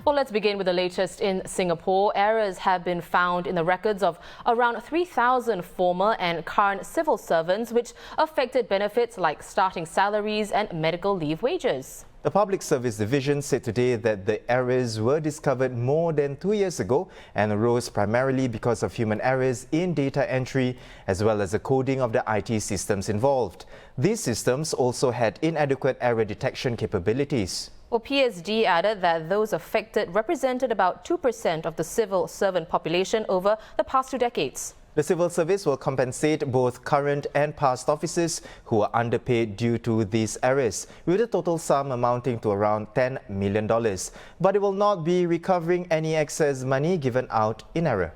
Well, let's begin with the latest in Singapore. Errors have been found in the records of around 3,000 former and current civil servants, which affected benefits like starting salaries and medical leave wages. The Public Service Division said today that the errors were discovered more than 2 years ago and arose primarily because of human errors in data entry as well as the coding of the IT systems involved. These systems also had inadequate error detection capabilities. Well, PSD added that those affected represented about 2% of the civil servant population over the past 2 decades. The civil service will compensate both current and past officers who are underpaid due to these errors, with a total sum amounting to around $10 million. But it will not be recovering any excess money given out in error.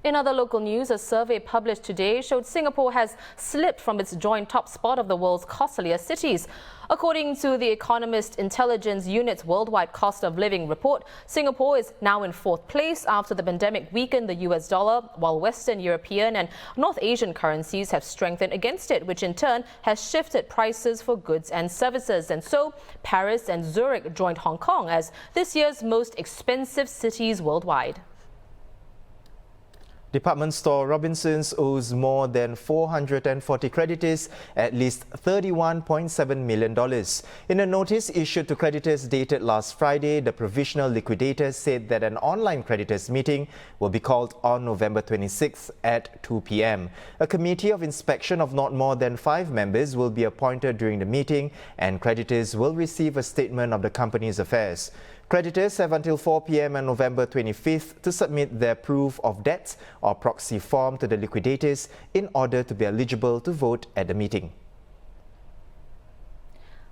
In other local news, a survey published today showed Singapore has slipped from its joint top spot of the world's costliest cities. According to the Economist Intelligence Unit's worldwide cost of living report, Singapore is now in 4th place after the pandemic weakened the US dollar, while Western European and North Asian currencies have strengthened against it, which in turn has shifted prices for goods and services. And so, Paris and Zurich joined Hong Kong as this year's most expensive cities worldwide. Department store Robinsons owes more than 440 creditors at least $31.7 million. In a notice issued to creditors dated last Friday, the provisional liquidators said that an online creditors meeting will be called on November 26th at 2 p.m. A committee of inspection of not more than 5 members will be appointed during the meeting, and creditors will receive a statement of the company's affairs. Creditors have until 4 p.m. on November 25th to submit their proof of debt or proxy form to the liquidators in order to be eligible to vote at the meeting.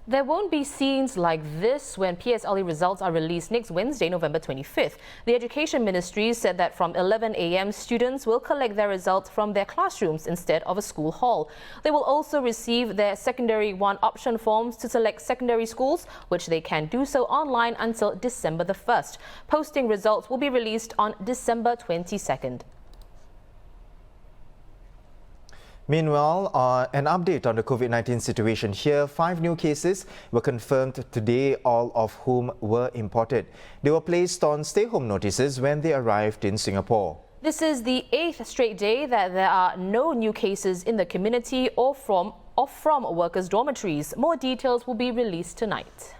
There won't be scenes like this when Psle results are released next Wednesday, November 25th. The Education Ministry said that from 11 a.m. students will collect their results from their classrooms instead of a school hall. They will also receive their Secondary 1 option forms to select secondary schools, which they can do so online until December the 1st. Posting results will be released on December 22nd. Meanwhile, an update on the COVID-19 situation here. 5 new cases were confirmed today, all of whom were imported. They were placed on stay-home notices when they arrived in Singapore. This is the 8th straight day that there are no new cases in the community or from workers' dormitories. More details will be released tonight.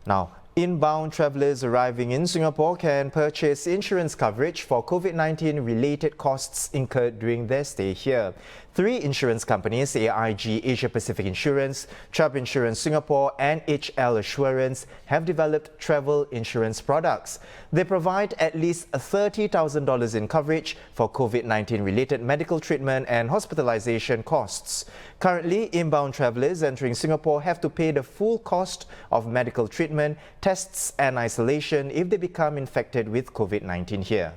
Now, inbound travellers arriving in Singapore can purchase insurance coverage for COVID-19 related costs incurred during their stay here. 3 insurance companies, AIG Asia Pacific Insurance, Chubb Insurance Singapore and HL Assurance, have developed travel insurance products. They provide at least $30,000 in coverage for COVID-19 related medical treatment and hospitalization costs. Currently, inbound travellers entering Singapore have to pay the full cost of medical treatment, tests and isolation if they become infected with COVID-19 here.